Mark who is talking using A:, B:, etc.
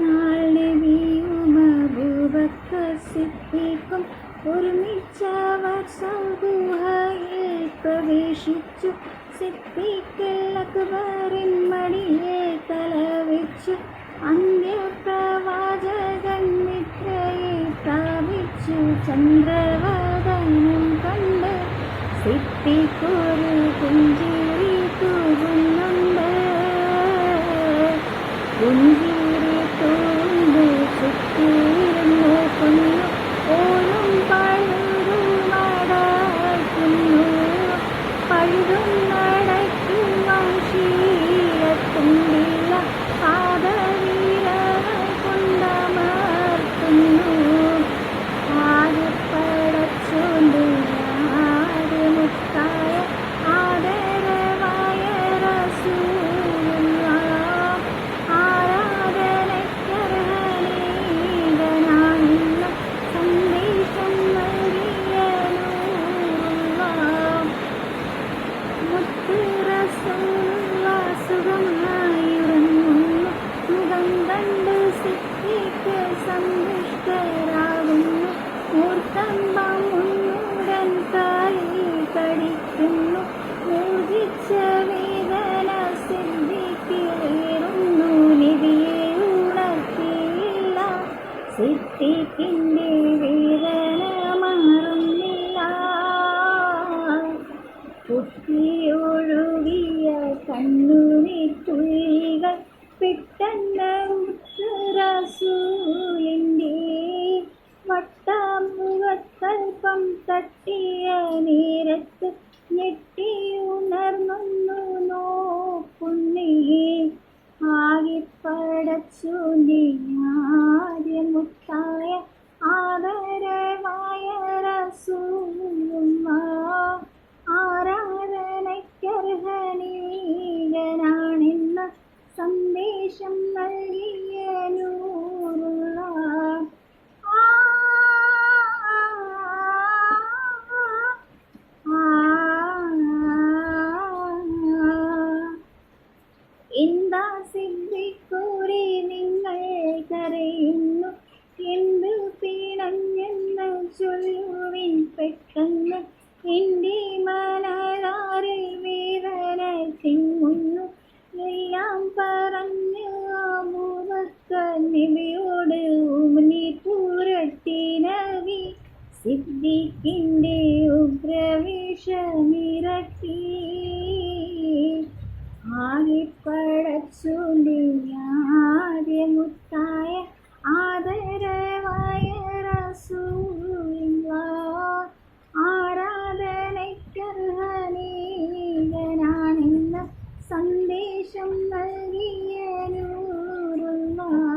A: ഒരുനാൾ നബിയും അബൂബക്കർ സിദ്ദീഖും ഒരുമിച്ചവർ സൗദുഹയിൽ പ്രവേശിച്ചു. സിദ്ദീഖുൽ അക്ബറിൻ മടിയെ തലവെച്ചു. അന്ത്യപ്രവാചകൻ നിദ്രയെ പ്രാപിച്ചു. ചന്ദ്രവദനം കണ്ട് സിദ്ദീഖൊരു പുഞ്ചിരി തൂകുന്നുണ്ട്. പുഞ്ചിരി തൂകുന്നു ചുറ്റിയിരുന്നു കൊന്നു ഓരും പഴുതുമടയ്ക്കുന്നു. പഴുതും നടയ്ക്കും വംശീയത്തുണ്ടില്ല പാദവീരനെ കൊണ്ടമർത്തുന്നു. ആകെപ്പടച്ചോണ്ട് മുത്തായ ആദരവായ റസൂലുള്ളാഹ് ആരാധനയ്ക്കർഹനീയനാണെന്ന സന്ദേശം നൽകിയ നൂറുള്ളാഹ്. മുത്ത് റസൂലുള്ളാഹ് സുഖമായുറങ്ങുന്നു. മുഖം കണ്ട് സിദ്ദീഖ് സന്തുഷ്ടരാകുന്നു. മൂർത്തമ്പം ഉന്നുടൻ കാലിൽ കടിക്കുന്നു. മൂർജിച്ച വേദന സിദ്ദീഖിലേറുന്നു. നബിയെ ഉണർത്തിയില്ല. സിദ്ദീഖിന്റെ വേദന മാറുന്നില്ല. പൊട്ടിയൊഴുകിയ കണ്ണുനീർത്തുള്ളികൾ പെട്ടെന്ന് മുത്ത് റസൂലിന്റെ വട്ടമുഖത്തൽപ്പം തട്ടിയ നേരത്ത് ഞെട്ടിയുണർന്നു നോക്കുന്നേ. ആകെപ്പടച്ചോന്റെ ആദ്യമുത്തായ ആദരവായ റസൂലുള്ളാഹ് ആരാധനയ്ക്കർഹനീയനാണെന്ന സന്ദേശം നൽകിയ നൂറുള്ളാഹ്. എന്താ സിദ്ദീഖുരേ നിങ്ങൾ കരയുന്നു? എന്ത് പിണഞ്ഞെന്ന് ചൊല്ലുവിൻ പെട്ടെന്ന്. എൻ്റെ മനതാരിൽ വേദന തിങ്ങുന്നു. എല്ലാം പറഞ്ഞ് അബൂബക്കർ നബിയോട് ഉമിനീർ പുരട്ടി നബി. സിദ്ദീഖിന്റെ ഉഗ്രവേഷമിരട്ടി. ആകെപ്പടച്ചോന്റെ ആദ്യമുത്തായ ആദരവായ റസൂലുള്ളാഹ് ആരാധനയ്ക്കർഹനീയനാണെന്ന സന്ദേശം നൽകിയ